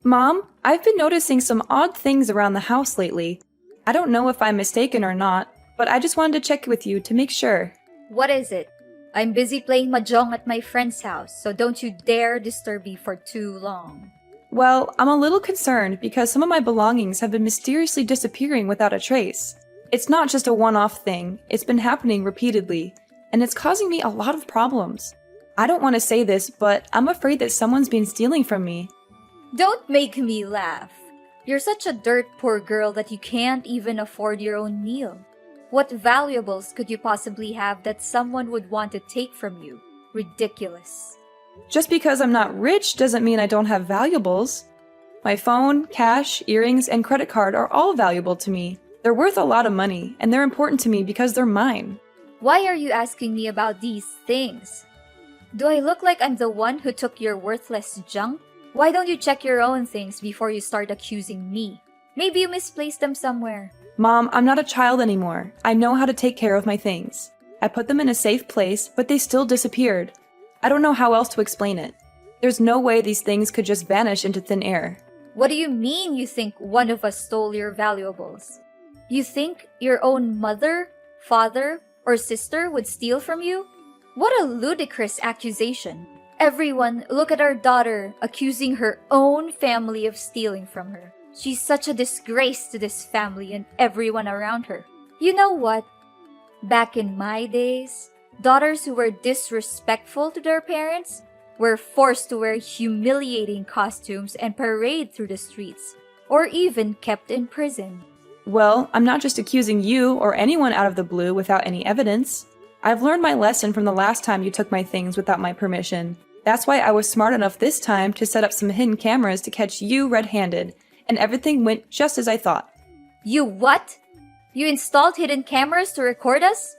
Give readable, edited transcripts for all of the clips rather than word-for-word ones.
Mom, I've been noticing some odd things around the house lately. I don't know if I'm mistaken or not, but I just wanted to check with you to make sure. What is it? I'm busy playing mahjong at my friend's house, so don't you dare disturb me for too long. Well, I'm a little concerned because some of my belongings have been mysteriously disappearing without a trace. It's not just a one-off thing, it's been happening repeatedly, and it's causing me a lot of problems. I don't want to say this, but I'm afraid that someone's been stealing from me. Don't make me laugh. You're such a dirt poor girl that you can't even afford your own meal. What valuables could you possibly have that someone would want to take from you? Ridiculous. Just because I'm not rich doesn't mean I don't have valuables. My phone, cash, earrings, and credit card are all valuable to me. They're worth a lot of money, and they're important to me because they're mine. Why are you asking me about these things? Do I look like I'm the one who took your worthless junk? Why don't you check your own things before you start accusing me? Maybe you misplaced them somewhere. Mom, I'm not a child anymore. I know how to take care of my things. I put them in a safe place, but they still disappeared. I don't know how else to explain it. There's no way these things could just vanish into thin air. What do you mean you think one of us stole your valuables? You think your own mother, father, or sister would steal from you? What a ludicrous accusation. Everyone, look at our daughter accusing her own family of stealing from her. She's such a disgrace to this family and everyone around her. You know what? Back in my days, daughters who were disrespectful to their parents were forced to wear humiliating costumes and parade through the streets, or even kept in prison. Well, I'm not just accusing you or anyone out of the blue without any evidence. I've learned my lesson from the last time you took my things without my permission. That's why I was smart enough this time to set up some hidden cameras to catch you red-handed, and everything went just as I thought. You what? You installed hidden cameras to record us?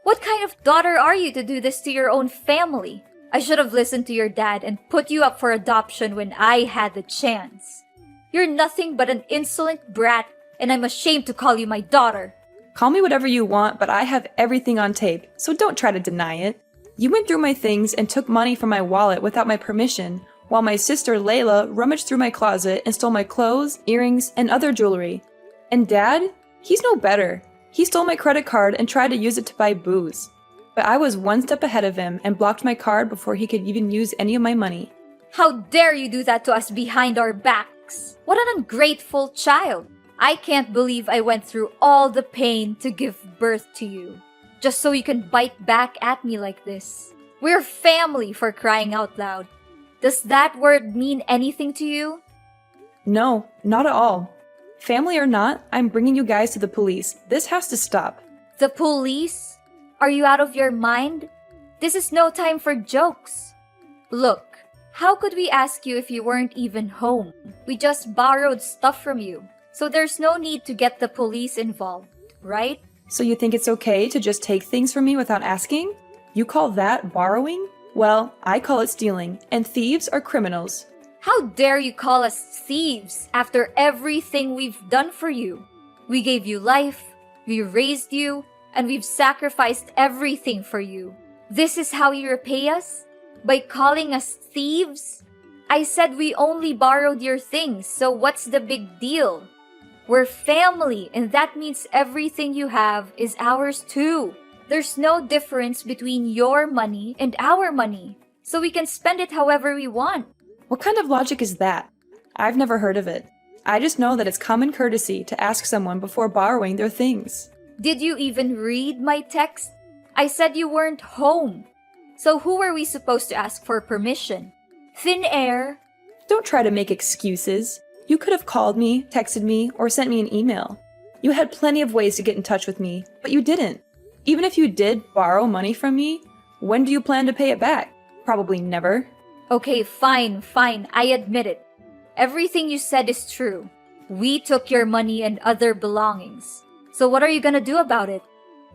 What kind of daughter are you to do this to your own family? I should have listened to your dad and put you up for adoption when I had the chance. You're nothing but an insolent brat, and I'm ashamed to call you my daughter. Call me whatever you want, but I have everything on tape, so don't try to deny it. You went through my things and took money from my wallet without my permission, while my sister Layla rummaged through my closet and stole my clothes, earrings, and other jewelry. And Dad? He's no better. He stole my credit card and tried to use it to buy booze. But I was one step ahead of him and blocked my card before he could even use any of my money. How dare you do that to us behind our backs? What an ungrateful child. I can't believe I went through all the pain to give birth to you, just so you can bite back at me like this. We're family, for crying out loud. Does that word mean anything to you? No, not at all. Family or not, I'm bringing you guys to the police. This has to stop. The police? Are you out of your mind? This is no time for jokes. Look, how could we ask you if you weren't even home? We just borrowed stuff from you, so there's no need to get the police involved, right? So you think it's okay to just take things from me without asking? You call that borrowing? Well, I call it stealing, and thieves are criminals. How dare you call us thieves after everything we've done for you? We gave you life, we raised you, and we've sacrificed everything for you. This is how you repay us? By calling us thieves? I said we only borrowed your things, so what's the big deal? We're family, and that means everything you have is ours too. There's no difference between your money and our money, so we can spend it however we want. What kind of logic is that? I've never heard of it. I just know that it's common courtesy to ask someone before borrowing their things. Did you even read my text? I said you weren't home. So who were we supposed to ask for permission? Thin air? Don't try to make excuses. You could have called me, texted me, or sent me an email. You had plenty of ways to get in touch with me, but you didn't. Even if you did borrow money from me, when do you plan to pay it back? Probably never. Okay, fine, I admit it. Everything you said is true. We took your money and other belongings. So what are you gonna do about it?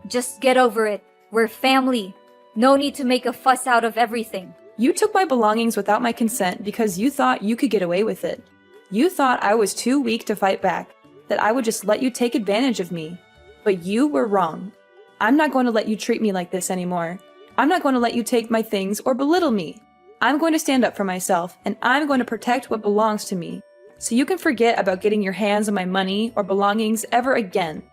Just get over it. We're family. No need to make a fuss out of everything. You took my belongings without my consent because you thought you could get away with it. You thought I was too weak to fight back, that I would just let you take advantage of me. But you were wrong. I'm not going to let you treat me like this anymore. I'm not going to let you take my things or belittle me. I'm going to stand up for myself, and I'm going to protect what belongs to me. so you can forget about getting your hands on my money or belongings ever again.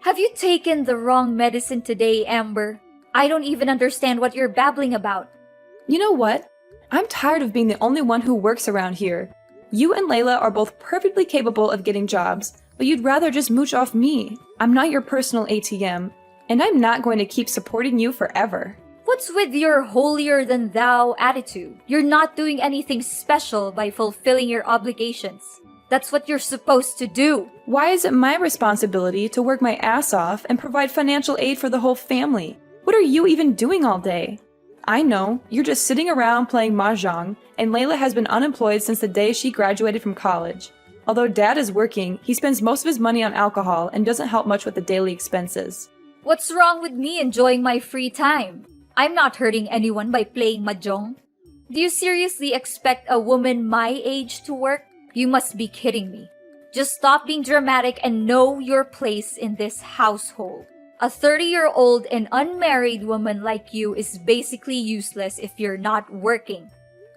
Have you taken the wrong medicine today, Amber? I don't even understand what you're babbling about. You know what? I'm tired of being the only one who works around here. You and Layla are both perfectly capable of getting jobs, but you'd rather just mooch off me. I'm not your personal ATM, and I'm not going to keep supporting you forever. What's with your holier-than-thou attitude? You're not doing anything special by fulfilling your obligations. That's what you're supposed to do. Why is it my responsibility to work my ass off and provide financial aid for the whole family? What are you even doing all day? I know, you're just sitting around playing mahjong, and Layla has been unemployed since the day she graduated from college. Although Dad is working, he spends most of his money on alcohol and doesn't help much with the daily expenses. What's wrong with me enjoying my free time? I'm not hurting anyone by playing mahjong. Do you seriously expect a woman my age to work? You must be kidding me. Just stop being dramatic and know your place in this household. A 30-year-old and unmarried woman like you is basically useless if you're not working.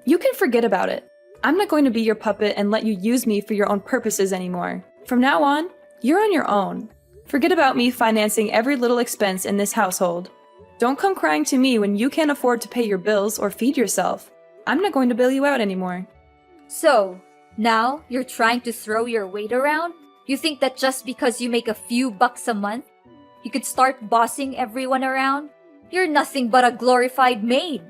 You can forget about it. I'm not going to be your puppet and let you use me for your own purposes anymore. From now on, you're on your own. Forget about me financing every little expense in this household. Don't come crying to me when you can't afford to pay your bills or feed yourself. I'm not going to bail you out anymore. So, now you're trying to throw your weight around? You think that just because you make a few bucks a month, you could start bossing everyone around? You're nothing but a glorified maid.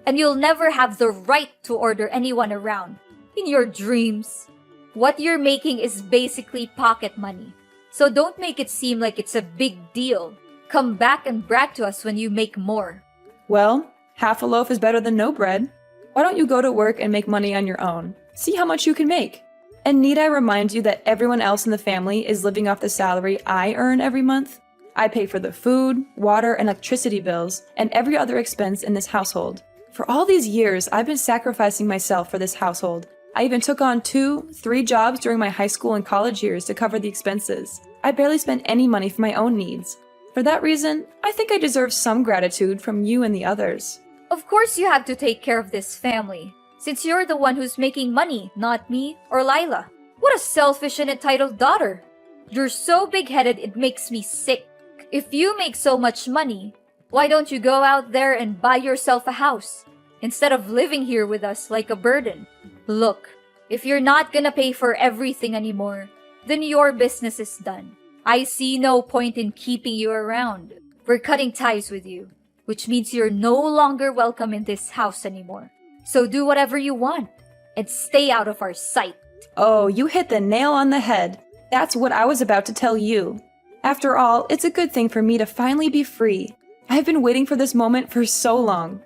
And you'll never have the right to order anyone around. In your dreams. What you're making is basically pocket money. So don't make it seem like it's a big deal. Come back and brag to us when you make more. Well, half a loaf is better than no bread. Why don't you go to work and make money on your own? See how much you can make. And need I remind you that everyone else in the family is living off the salary I earn every month? I pay for the food, water, and electricity bills, and every other expense in this household. For all these years, I've been sacrificing myself for this household. I even took on 2, 3 jobs during my high school and college years to cover the expenses. I barely spent any money for my own needs. For that reason, I think I deserve some gratitude from you and the others. Of course you have to take care of this family, since you're the one who's making money, not me or Lila. What a selfish and entitled daughter. You're so big-headed it makes me sick. If you make so much money, why don't you go out there and buy yourself a house, instead of living here with us like a burden? Look, if you're not gonna pay for everything anymore, then your business is done. I see no point in keeping you around. We're cutting ties with you, which means you're no longer welcome in this house anymore. So do whatever you want, and stay out of our sight. Oh, you hit the nail on the head. That's what I was about to tell you. After all, it's a good thing for me to finally be free. I've been waiting for this moment for so long.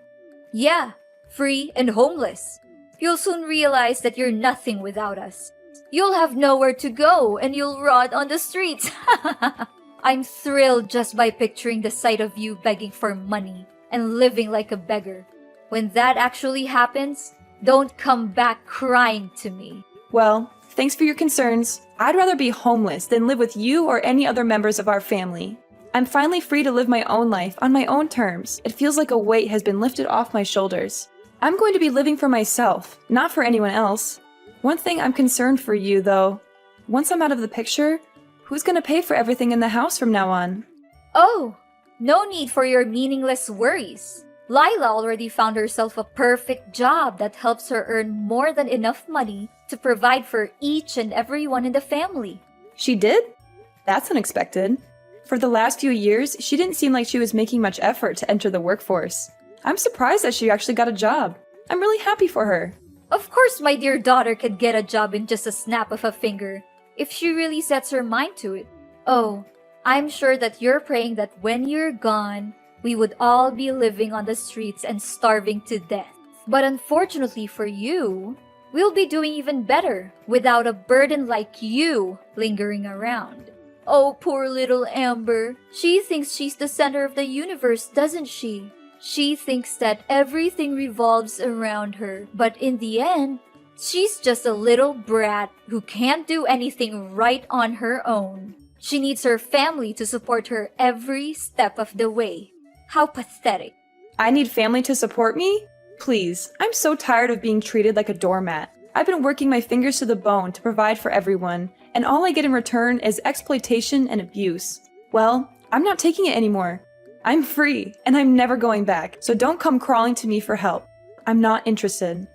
Yeah, free and homeless. You'll soon realize that you're nothing without us. You'll have nowhere to go and you'll rot on the streets. I'm thrilled just by picturing the sight of you begging for money and living like a beggar. When that actually happens, don't come back crying to me. Well, thanks for your concerns. I'd rather be homeless than live with you or any other members of our family. I'm finally free to live my own life on my own terms. It feels like a weight has been lifted off my shoulders. I'm going to be living for myself, not for anyone else. One thing I'm concerned for you, though. Once I'm out of the picture, who's going to pay for everything in the house from now on? Oh, no need for your meaningless worries. Lila already found herself a perfect job that helps her earn more than enough money to provide for each and everyone in the family. She did? That's unexpected. For the last few years, she didn't seem like she was making much effort to enter the workforce. I'm surprised that she actually got a job. I'm really happy for her. Of course my dear daughter could get a job in just a snap of a finger, if she really sets her mind to it. Oh, I'm sure that you're praying that when you're gone, we would all be living on the streets and starving to death. But unfortunately for you, we'll be doing even better without a burden like you lingering around. Oh, poor little Amber. She thinks she's the center of the universe, doesn't she? She thinks that everything revolves around her, but in the end, she's just a little brat who can't do anything right on her own. She needs her family to support her every step of the way. How pathetic. I need family to support me? Please, I'm so tired of being treated like a doormat. I've been working my fingers to the bone to provide for everyone, and all I get in return is exploitation and abuse. Well, I'm not taking it anymore. I'm free, and I'm never going back, so don't come crawling to me for help. I'm not interested.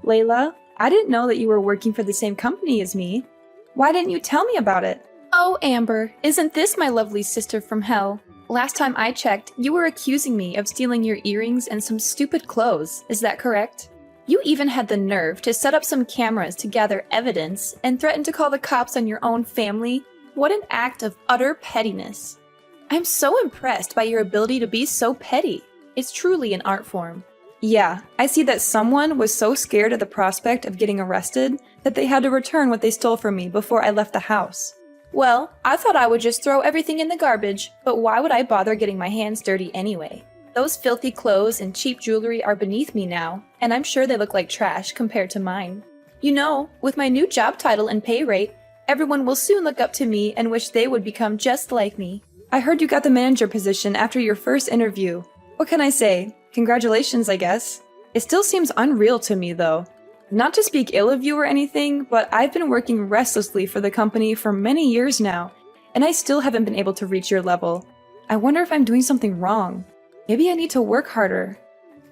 Layla, I didn't know that you were working for the same company as me. Why didn't you tell me about it? Oh, Amber, isn't this my lovely sister from hell? Last time I checked, you were accusing me of stealing your earrings and some stupid clothes, is that correct? You even had the nerve to set up some cameras to gather evidence and threaten to call the cops on your own family? What an act of utter pettiness. I'm so impressed by your ability to be so petty. It's truly an art form. Yeah, I see that someone was so scared at the prospect of getting arrested that they had to return what they stole from me before I left the house. Well, I thought I would just throw everything in the garbage, but why would I bother getting my hands dirty anyway? Those filthy clothes and cheap jewelry are beneath me now, and I'm sure they look like trash compared to mine. You know, with my new job title and pay rate, everyone will soon look up to me and wish they would become just like me. I heard you got the manager position after your first interview. What can I say? Congratulations, I guess. It still seems unreal to me, though. Not to speak ill of you or anything, but I've been working restlessly for the company for many years now, and I still haven't been able to reach your level. I wonder if I'm doing something wrong. Maybe I need to work harder.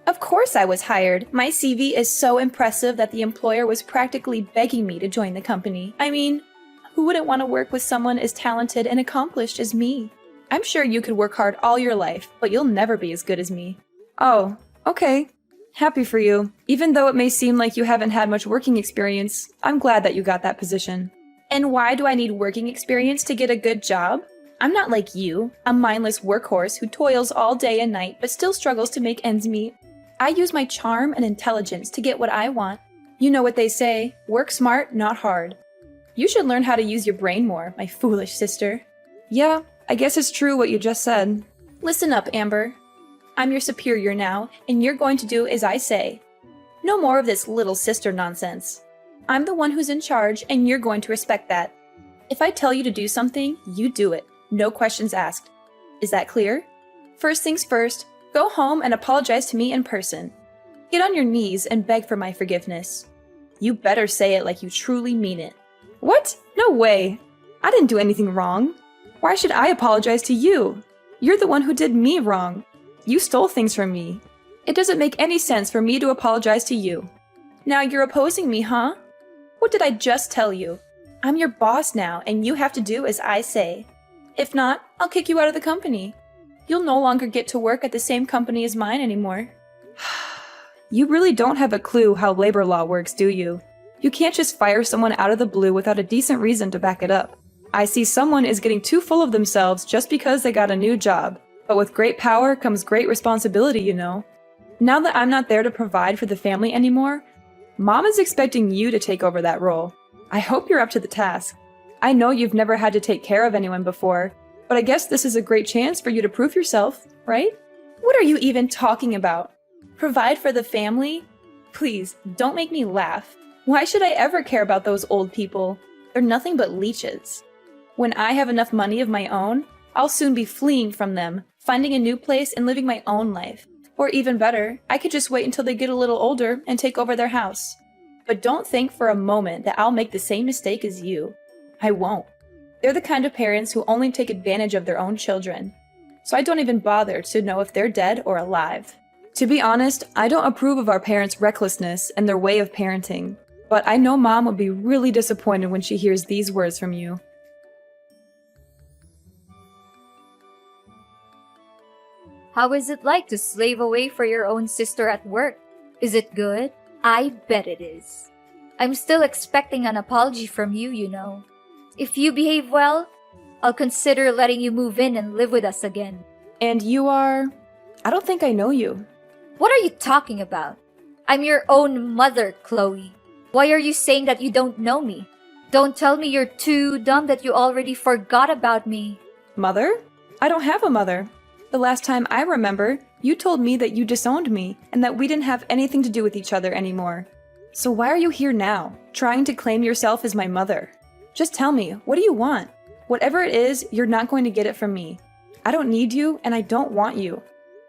Of course I was hired. My CV is so impressive that the employer was practically begging me to join the company. I mean, who wouldn't want to work with someone as talented and accomplished as me? I'm sure you could work hard all your life, but you'll never be as good as me. Oh, okay. Happy for you. Even though it may seem like you haven't had much working experience, I'm glad that you got that position. And why do I need working experience to get a good job? I'm not like you, a mindless workhorse who toils all day and night but still struggles to make ends meet. I use my charm and intelligence to get what I want. You know what they say, work smart, not hard. You should learn how to use your brain more, my foolish sister. Yeah, I guess it's true what you just said. Listen up, Amber. I'm your superior now, and you're going to do as I say. No more of this little sister nonsense. I'm the one who's in charge, and you're going to respect that. If I tell you to do something, you do it. No questions asked. Is that clear? First things first, go home and apologize to me in person. Get on your knees and beg for my forgiveness. You better say it like you truly mean it. What? No way. I didn't do anything wrong. Why should I apologize to you? You're the one who did me wrong. You stole things from me. It doesn't make any sense for me to apologize to you. Now you're opposing me, huh? What did I just tell you? I'm your boss now, and you have to do as I say. If not, I'll kick you out of the company. You'll no longer get to work at the same company as mine anymore. You really don't have a clue how labor law works, do you? You can't just fire someone out of the blue without a decent reason to back it up. I see someone is getting too full of themselves just because they got a new job. But with great power comes great responsibility, you know. Now that I'm not there to provide for the family anymore, Mom is expecting you to take over that role. I hope you're up to the task. I know you've never had to take care of anyone before, but I guess this is a great chance for you to prove yourself, right? What are you even talking about? Provide for the family? Please, don't make me laugh. Why should I ever care about those old people? They're nothing but leeches. When I have enough money of my own, I'll soon be fleeing from them, finding a new place and living my own life. Or even better, I could just wait until they get a little older and take over their house. But don't think for a moment that I'll make the same mistake as you. I won't. They're the kind of parents who only take advantage of their own children. So I don't even bother to know if they're dead or alive. To be honest, I don't approve of our parents' recklessness and their way of parenting. But I know Mom will be really disappointed when she hears these words from you. How is it like to slave away for your own sister at work? Is it good? I bet it is. I'm still expecting an apology from you, you know. If you behave well, I'll consider letting you move in and live with us again. And you are... I don't think I know you. What are you talking about? I'm your own mother, Chloe. Why are you saying that you don't know me? Don't tell me you're too dumb that you already forgot about me. Mother? I don't have a mother. The last time I remember, you told me that you disowned me and that we didn't have anything to do with each other anymore. So why are you here now, trying to claim yourself as my mother? Just tell me, what do you want? Whatever it is, you're not going to get it from me. I don't need you and I don't want you.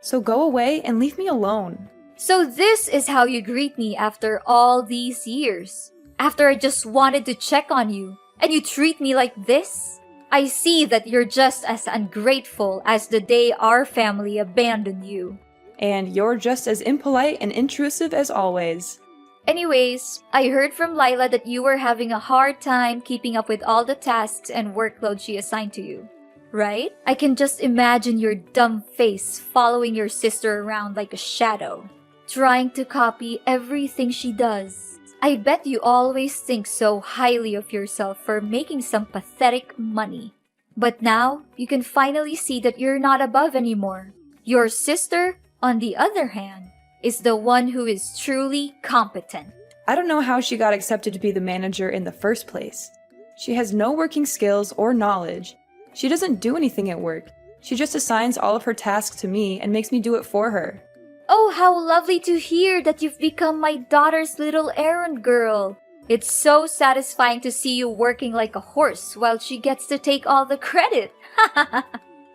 So go away and leave me alone. So this is how you greet me after all these years? After I just wanted to check on you, and you treat me like this? I see that you're just as ungrateful as the day our family abandoned you. And you're just as impolite and intrusive as always. Anyways, I heard from Lila that you were having a hard time keeping up with all the tasks and workload she assigned to you. Right? I can just imagine your dumb face following your sister around like a shadow, trying to copy everything she does. I bet you always think so highly of yourself for making some pathetic money. But now, you can finally see that you're not above anymore. Your sister, on the other hand, is the one who is truly competent. I don't know how she got accepted to be the manager in the first place. She has no working skills or knowledge. She doesn't do anything at work. She just assigns all of her tasks to me and makes me do it for her. Oh, how lovely to hear that you've become my daughter's little errand girl. It's so satisfying to see you working like a horse while she gets to take all the credit.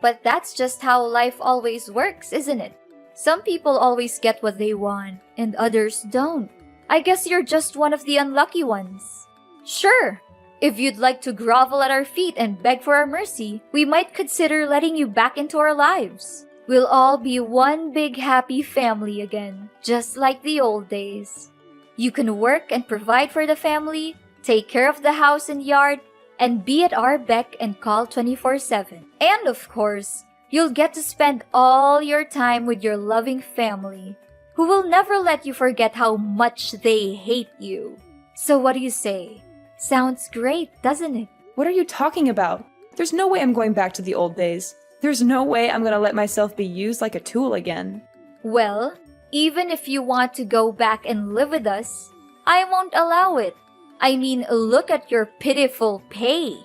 But that's just how life always works, isn't it? Some people always get what they want, and others don't. I guess you're just one of the unlucky ones. Sure, if you'd like to grovel at our feet and beg for our mercy, we might consider letting you back into our lives. We'll all be one big happy family again, just like the old days. You can work and provide for the family, take care of the house and yard, and be at our beck and call 24/7. And of course, you'll get to spend all your time with your loving family, who will never let you forget how much they hate you. So what do you say? Sounds great, doesn't it? What are you talking about? There's no way I'm going back to the old days. There's no way I'm gonna let myself be used like a tool again. Well, even if you want to go back and live with us, I won't allow it. I mean, look at your pitiful pay.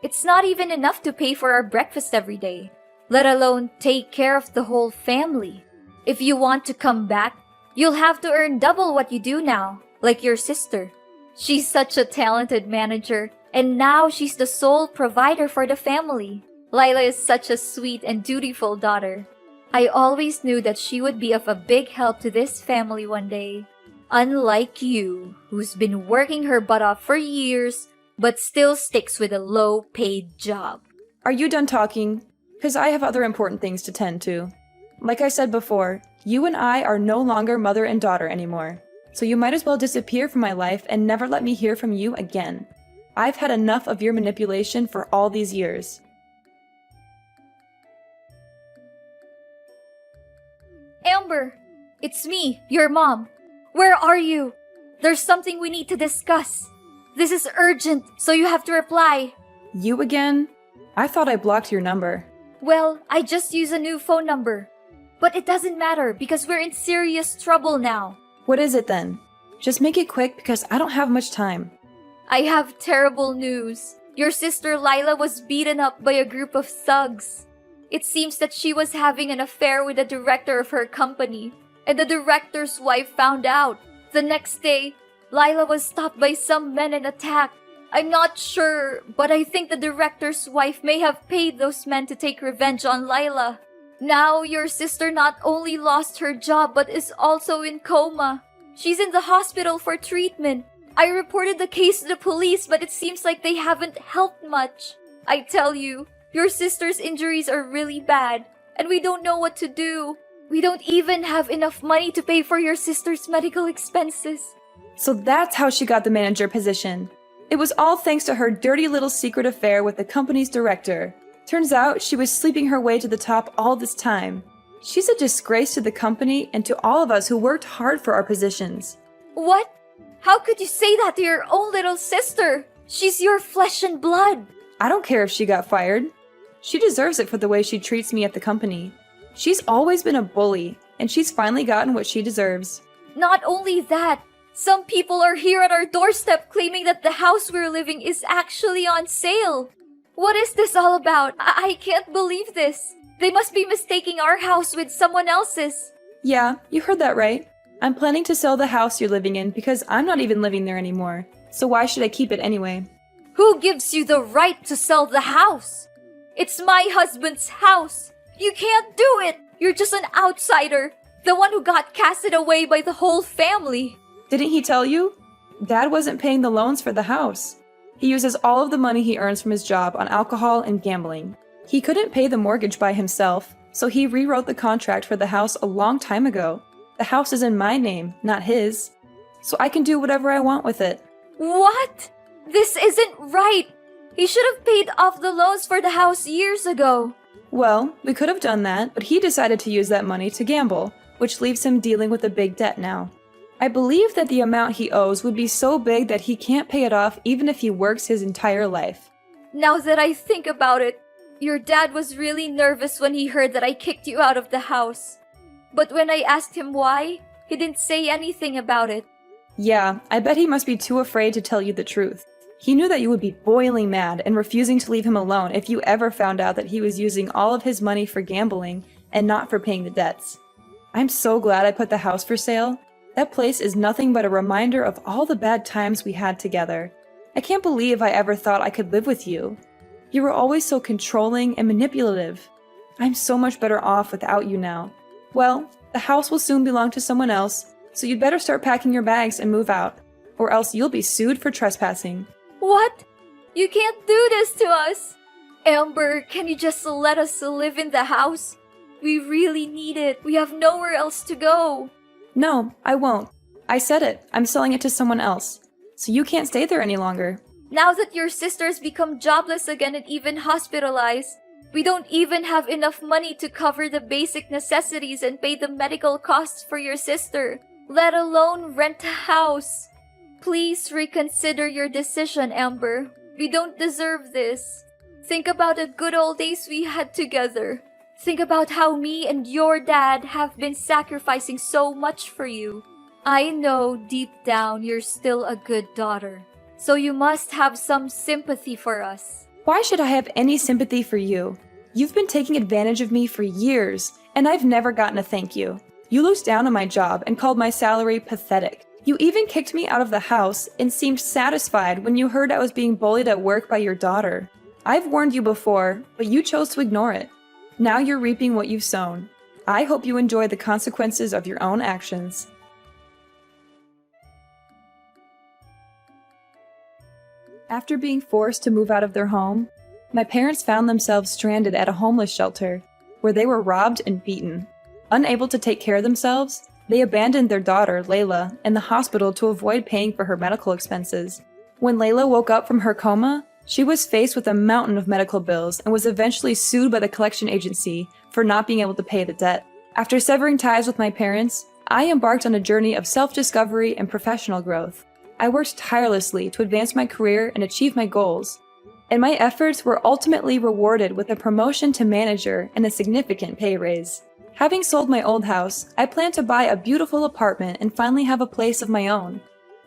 It's not even enough to pay for our breakfast every day, let alone take care of the whole family. If you want to come back, you'll have to earn double what you do now, like your sister. She's such a talented manager, and now she's the sole provider for the family. Lila is such a sweet and dutiful daughter. I always knew that she would be of a big help to this family one day. Unlike you, who's been working her butt off for years, but still sticks with a low-paid job. Are you done talking? Because I have other important things to tend to. Like I said before, you and I are no longer mother and daughter anymore. So you might as well disappear from my life and never let me hear from you again. I've had enough of your manipulation for all these years. Amber, it's me, your mom. Where are you? There's something we need to discuss. This is urgent, so you have to reply. You again? I thought I blocked your number. Well, I just used a new phone number. But it doesn't matter because we're in serious trouble now. What is it then? Just make it quick because I don't have much time. I have terrible news. Your sister Lila was beaten up by a group of thugs. It seems that she was having an affair with the director of her company, and the director's wife found out. The next day, Lila was stopped by some men and attacked. I'm not sure, but I think the director's wife may have paid those men to take revenge on Lila. Now your sister not only lost her job but is also in coma. She's in the hospital for treatment. I reported the case to the police, but it seems like they haven't helped much. I tell you, your sister's injuries are really bad, and we don't know what to do. We don't even have enough money to pay for your sister's medical expenses. So that's how she got the manager position. It was all thanks to her dirty little secret affair with the company's director. Turns out she was sleeping her way to the top all this time. She's a disgrace to the company and to all of us who worked hard for our positions. What? How could you say that to your own little sister? She's your flesh and blood. I don't care if she got fired. She deserves it for the way she treats me at the company. She's always been a bully, and she's finally gotten what she deserves. Not only that, some people are here at our doorstep claiming that the house we're living is actually on sale. What is this all about? I can't believe this. They must be mistaking our house with someone else's. Yeah, you heard that right. I'm planning to sell the house you're living in because I'm not even living there anymore. So why should I keep it anyway? Who gives you the right to sell the house? It's my husband's house. You can't do it. You're just an outsider, the one who got casted away by the whole family. Didn't he tell you? Dad wasn't paying the loans for the house. He uses all of the money he earns from his job on alcohol and gambling. He couldn't pay the mortgage by himself, so he rewrote the contract for the house a long time ago. The house is in my name, not his. So I can do whatever I want with it. What? This isn't right. He should have paid off the loans for the house years ago. Well, we could have done that, but he decided to use that money to gamble, which leaves him dealing with a big debt now. I believe that the amount he owes would be so big that he can't pay it off even if he works his entire life. Now that I think about it, your dad was really nervous when he heard that I kicked you out of the house. But when I asked him why, he didn't say anything about it. Yeah, I bet he must be too afraid to tell you the truth. He knew that you would be boiling mad and refusing to leave him alone if you ever found out that he was using all of his money for gambling and not for paying the debts. I'm so glad I put the house for sale. That place is nothing but a reminder of all the bad times we had together. I can't believe I ever thought I could live with you. You were always so controlling and manipulative. I'm so much better off without you now. Well, the house will soon belong to someone else, so you'd better start packing your bags and move out, or else you'll be sued for trespassing. What? You can't do this to us! Amber, can you just let us live in the house? We really need it. We have nowhere else to go. No, I won't. I said it. I'm selling it to someone else. So you can't stay there any longer. Now that your sister's become jobless again and even hospitalized, we don't even have enough money to cover the basic necessities and pay the medical costs for your sister, let alone rent a house. Please reconsider your decision, Amber. We don't deserve this. Think about the good old days we had together. Think about how me and your dad have been sacrificing so much for you. I know deep down you're still a good daughter, so you must have some sympathy for us. Why should I have any sympathy for you? You've been taking advantage of me for years, and I've never gotten a thank you. You looked down on my job and called my salary pathetic. You even kicked me out of the house and seemed satisfied when you heard I was being bullied at work by your daughter. I've warned you before, but you chose to ignore it. Now you're reaping what you've sown. I hope you enjoy the consequences of your own actions. After being forced to move out of their home, my parents found themselves stranded at a homeless shelter, where they were robbed and beaten. Unable to take care of themselves, they abandoned their daughter, Layla, in the hospital to avoid paying for her medical expenses. When Layla woke up from her coma, she was faced with a mountain of medical bills and was eventually sued by the collection agency for not being able to pay the debt. After severing ties with my parents, I embarked on a journey of self-discovery and professional growth. I worked tirelessly to advance my career and achieve my goals, and my efforts were ultimately rewarded with a promotion to manager and a significant pay raise. Having sold my old house, I plan to buy a beautiful apartment and finally have a place of my own.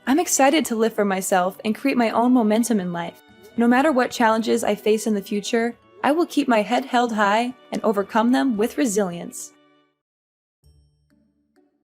I'm excited to live for myself and create my own momentum in life. No matter what challenges I face in the future, I will keep my head held high and overcome them with resilience.